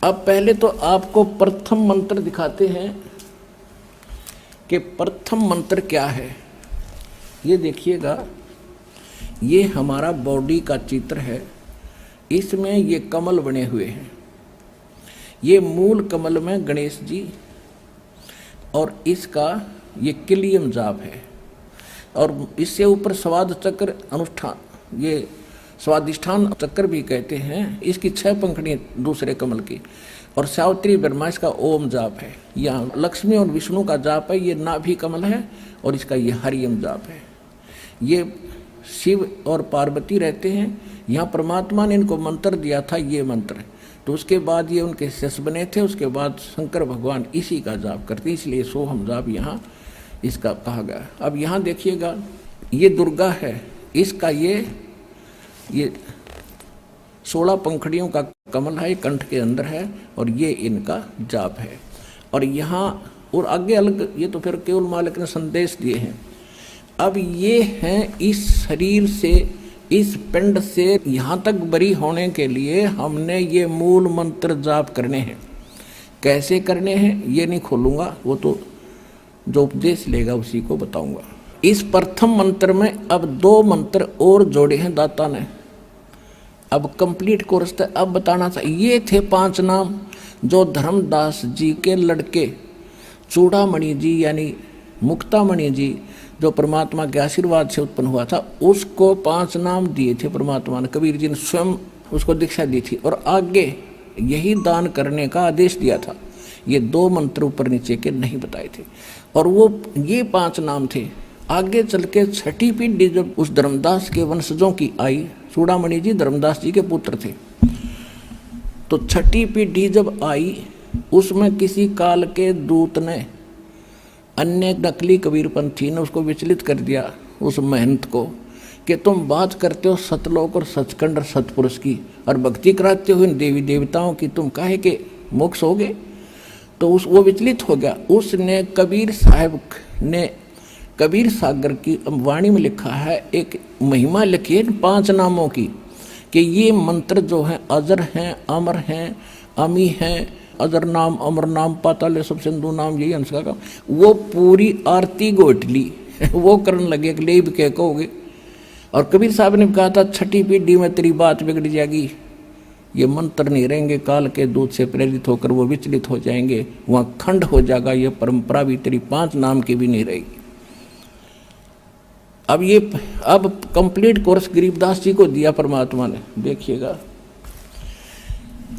अब पहले तो आपको प्रथम मंत्र दिखाते हैं कि प्रथम मंत्र क्या है। ये देखिएगा, ये हमारा बॉडी का चित्र है। इसमें ये कमल बने हुए हैं। ये मूल कमल में गणेश जी और इसका ये किलियम जाप है और इससे ऊपर स्वाद चक्र अनुष्ठान, ये स्वादिष्ठान चक्र भी कहते हैं। इसकी 6 पंखुड़ी दूसरे कमल की और सावित्री ब्रह्मा इसका ओम जाप है। यहाँ लक्ष्मी और विष्णु का जाप है, ये नाभि कमल है और इसका ये हरियम जाप है। ये शिव और पार्वती रहते हैं। यहाँ परमात्मा ने इनको मंत्र दिया था, ये मंत्र। तो उसके बाद ये उनके शिष्य बने थे। उसके बाद शंकर भगवान इसी का जाप करते, इसलिए सोहम जाप यहाँ इसका कहा गया। अब यहाँ देखिएगा, ये दुर्गा है, इसका ये 16 पंखुड़ियों का कमल है, कंठ के अंदर है और ये इनका जाप है। और यहाँ और आगे अलग, ये तो फिर केवल मालिक ने संदेश दिए हैं। अब ये हैं इस शरीर से, इस पिंड से यहाँ तक बरी होने के लिए हमने ये मूल मंत्र जाप करने हैं। कैसे करने हैं ये नहीं खोलूँगा, वो तो जो उपदेश लेगा उसी को बताऊँगा। इस प्रथम मंत्र में अब 2 मंत्र और जोड़े हैं दाता ने। अब कंप्लीट कोर्स था। अब बताना था, ये थे 5 नाम जो धर्मदास जी के लड़के चूड़ामणि जी यानी मुक्तामणि जी, जो परमात्मा के आशीर्वाद से उत्पन्न हुआ था, उसको 5 नाम दिए थे परमात्मा ने। कबीर जी ने स्वयं उसको दीक्षा दी थी और आगे यही दान करने का आदेश दिया था। ये 2 मंत्र ऊपर नीचे के नहीं बताए थे और वो ये 5 नाम थे। आगे चल के 6ठी पीढ़ी जब उस धर्मदास के वंशजों की आई, चूड़ामणि जी धर्मदास जी के पुत्र थे, तो 6ठी पीढ़ी जब आई उसमें किसी काल के दूत ने, अन्य नकली कबीरपंथी ने उसको विचलित कर दिया उस महंत को कि तुम बात करते हो सतलोक और सचखंड और सतपुरुष की और भक्ति कराते हो इन देवी देवताओं की, तुम काहे के मोक्ष हो गए। तो वो विचलित हो गया। उसने कबीर साहब ने कबीर सागर की वाणी में लिखा है, एक महिमा लिखी है 5 नामों की कि ये मंत्र जो हैं अजर हैं, अमर हैं, अमी हैं, अजर नाम, अमर नाम, पाताल सब सिंधु नाम, यही हंस का काम। वो पूरी आरती गोटली वो करने लगे कि ले भी क्या कहोगे। और कबीर साहब ने कहा था 6ठी पीढ़ी में तेरी बात बिगड़ जाएगी, ये मंत्र नहीं रहेंगे, काल के दूत से प्रेरित होकर वो विचलित हो जाएंगे, वहाँ खंड हो जाएगा, ये परंपरा भी तेरी 5 नाम की भी नहीं रहेगी। अब कंप्लीट कोर्स गरीबदास जी को दिया परमात्मा ने। देखिएगा,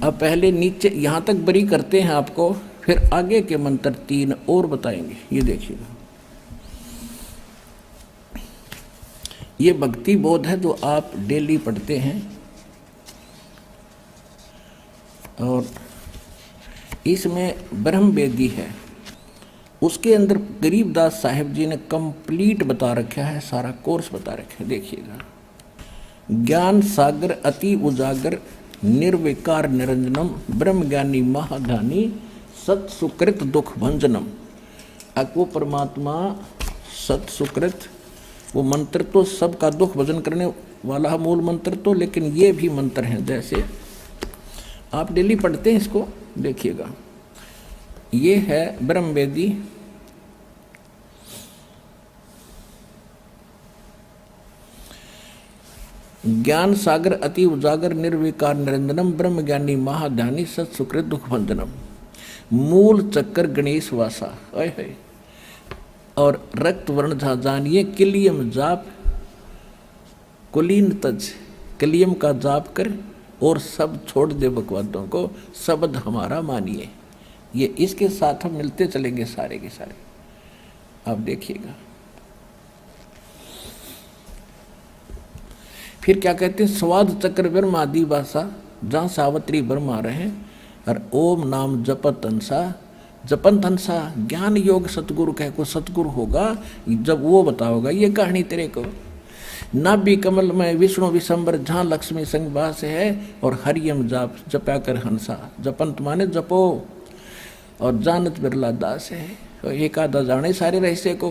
अब पहले नीचे यहाँ तक बरी करते हैं आपको, फिर आगे के मंत्र 3 और बताएंगे। ये देखिएगा, ये भक्ति बोध है जो आप डेली पढ़ते हैं और इसमें ब्रह्म वेदी है, उसके अंदर गरीबदास साहिब जी ने कंप्लीट बता रखा है, सारा कोर्स बता रखा है। देखिएगा, ज्ञान सागर अति उजागर निर्विकार निरंजनम ब्रह्म ज्ञानी महाध्यानी सत सुकृत दुख भंजनम। अब वो परमात्मा सत सुकृत, वो मंत्र तो सबका दुख भजन करने वाला मूल मंत्र तो, लेकिन ये भी मंत्र हैं जैसे आप डेली पढ़ते हैं इसको। देखिएगा, ये है ब्रह्म वेदी, ज्ञान सागर अति उजागर निर्विकार निरंजनम ब्रह्म ज्ञानी महाध्यानी सत सुकृत दुख भंजनम मूल चक्कर गणेश वासा है और रक्त वर्ण झा जानिए किलियम जाप कुलीन तज, किलियम का जाप कर और सब छोड़ दे बकवादों को, शब्द हमारा मानिए। ये इसके साथ हम मिलते चलेंगे सारे के सारे। आप देखिएगा, फिर क्या कहते हैं, स्वाद चक्र ब्रह्म आदि भाषा जहाँ सावित्री ब्रह्म आ रहे हैं और ओम नाम जपत अंसा, जपंत हंसा ज्ञान योग सतगुरु कह को सतगुरु होगा जब वो बताओगा ये कहानी तेरे को। नाभि कमल में विष्णु विशंबर जहाँ लक्ष्मी संग वास है और हरियम जाप जपा कर हंसा, जपंत माने जपो और जानत बिरला दास है, एक आधा जाने सारे रहस्य को।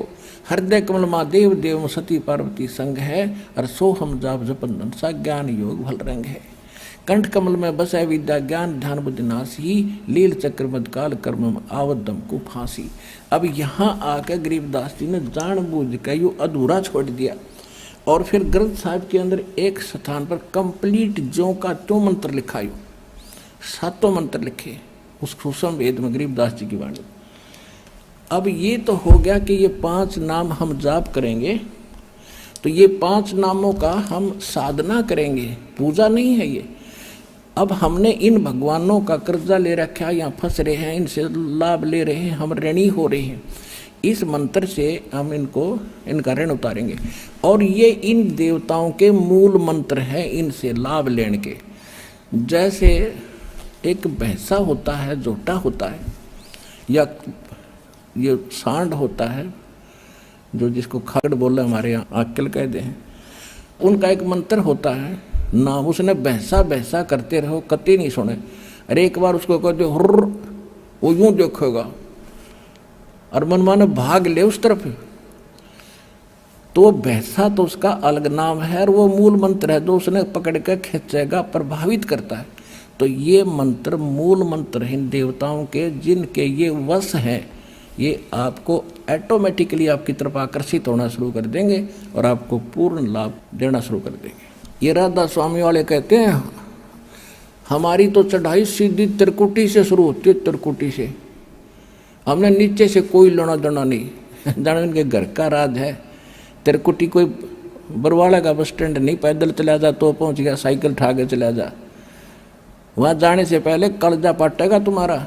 हृदय कमल माँ देव देव सती पार्वती संग है और सोहम जाप जपन हंसा ज्ञान योग भल रंग है। कंठ कमल में बसे विद्या ज्ञान ध्यान बुद्धि नासी, लील चक्र मदकाल कर्म आवदम को फांसी। अब यहाँ आकर गरीबदास जी ने जानबूझ कर यो अधूरा छोड़ दिया और फिर ग्रंथ साहिब के अंदर एक स्थान पर कंप्लीट ज्यों का त्यों मंत्र लिखा, यो 7 मंत्र लिखे उस सूक्ष्म वेद में गरीबदास जी की वाणी। अब ये तो हो गया कि ये 5 नाम हम जाप करेंगे, तो ये 5 नामों का हम साधना करेंगे, पूजा नहीं है ये। अब हमने इन भगवानों का कर्जा ले रखा, यहाँ फंस रहे हैं, इनसे लाभ ले रहे हैं, हम ऋणी हो रहे हैं। इस मंत्र से हम इनका ऋण उतारेंगे और ये इन देवताओं के मूल मंत्र हैं, इनसे लाभ लेने के। जैसे एक भैंसा होता है, जोटा होता है, या ये सांड होता है, जो जिसको खागड़ बोले हमारे यहाँ आक्कल कहते हैं, उनका एक मंत्र होता है ना, उसने भैंसा भैंसा करते रहो, कति नहीं सुने। अरे एक बार उसको कहते हुर्र, वो यूं देखोगा और मनमाने भाग ले उस तरफ, तो भैंसा तो उसका अलग नाम है और वो मूल मंत्र है जो उसने पकड़ कर खींचेगा, प्रभावित करता है। तो ये मंत्र मूल मंत्र हैं देवताओं के, जिनके ये वश हैं, ये आपको ऑटोमेटिकली आपकी तरफ आकर्षित होना शुरू कर देंगे और आपको पूर्ण लाभ देना शुरू कर देंगे। ये राधा स्वामी वाले कहते हैं हमारी तो चढ़ाई सीधी त्रिकुटी से शुरू होती है, त्रिकुटी से, हमने नीचे से कोई लेना देना नहीं। जाने इनके घर का राज है। त्रिकुटी कोई बरवाड़ा का बस स्टैंड नहीं, पैदल चला जा तो पहुंच गया, साइकिल उठा के चला जा, वहां जाने से पहले कलजा पाटेगा तुम्हारा।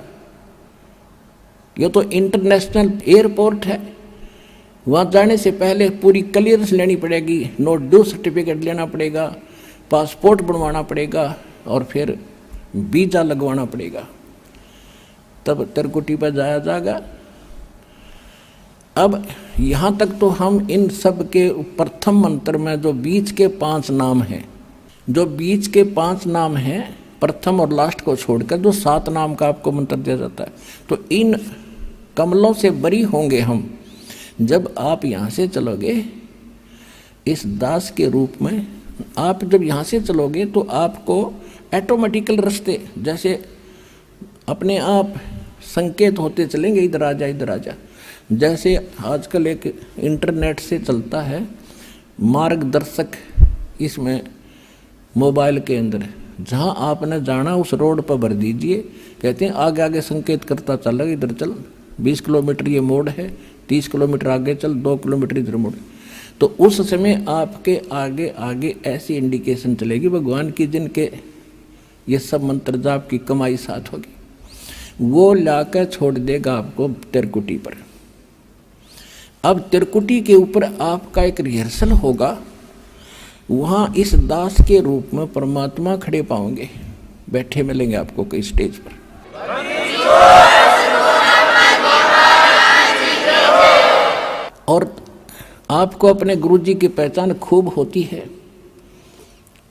ये तो इंटरनेशनल एयरपोर्ट है, वहाँ जाने से पहले पूरी क्लियरेंस लेनी पड़ेगी, नो ड्यू सर्टिफिकेट लेना पड़ेगा, पासपोर्ट बनवाना पड़ेगा और फिर वीज़ा लगवाना पड़ेगा, तब त्रिकुटी पर जाया जाएगा। अब यहाँ तक तो हम इन सब के प्रथम मंत्र में जो बीच के 5 नाम हैं, जो बीच के 5 नाम हैं, प्रथम और लास्ट को छोड़कर जो 7 नाम का आपको मंत्र दिया जाता है, तो इन कमलों से बरी होंगे हम। जब आप यहाँ से चलोगे इस दास के रूप में, आप जब यहाँ से चलोगे तो आपको ऑटोमेटिकल रास्ते जैसे अपने आप संकेत होते चलेंगे, इधर आ जा इधर आ जा। जैसे आजकल एक इंटरनेट से चलता है मार्गदर्शक, इसमें मोबाइल के अंदर जहाँ आपने जाना उस रोड पर भर दीजिए, कहते हैं आगे आगे संकेत करता चलेगा, इधर चल 20 किलोमीटर ये मोड़ है, 30 किलोमीटर आगे चल, 2 किलोमीटर इधर मोड़। तो उस समय आपके आगे आगे ऐसी इंडिकेशन चलेगी भगवान की, जिनके ये सब मंत्र जाप की कमाई साथ होगी, वो लाकर छोड़ देगा आपको त्रिकुटी पर। अब त्रिकुटी के ऊपर आपका एक रिहर्सल होगा, वहाँ इस दास के रूप में परमात्मा खड़े पाओगे, बैठे मिलेंगे आपको कई स्टेज पर। और आपको अपने गुरुजी की पहचान खूब होती है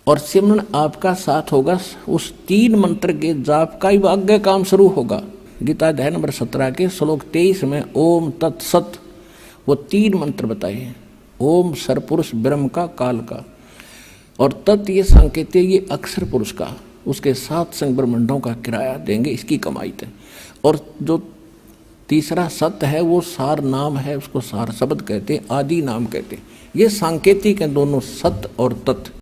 और सिमरन आपका साथ होगा। उस 3 मंत्र के जाप का ही आगे काम शुरू होगा। गीता अध्याय नंबर 17 के श्लोक 23 में ओम तत्सत वो 3 मंत्र बताए हैं। ओम सरपुरुष ब्रह्म का, काल का, और तत् ये संकेत है ये अक्षर पुरुष का, उसके 7 संग ब्रह्मंडों का किराया देंगे, इसकी कमाई थे। और जो तीसरा सत्य है वो सार नाम है, उसको सार शब्द कहते हैं, आदि नाम कहते हैं। ये सांकेतिक है दोनों, सत्य और तत्।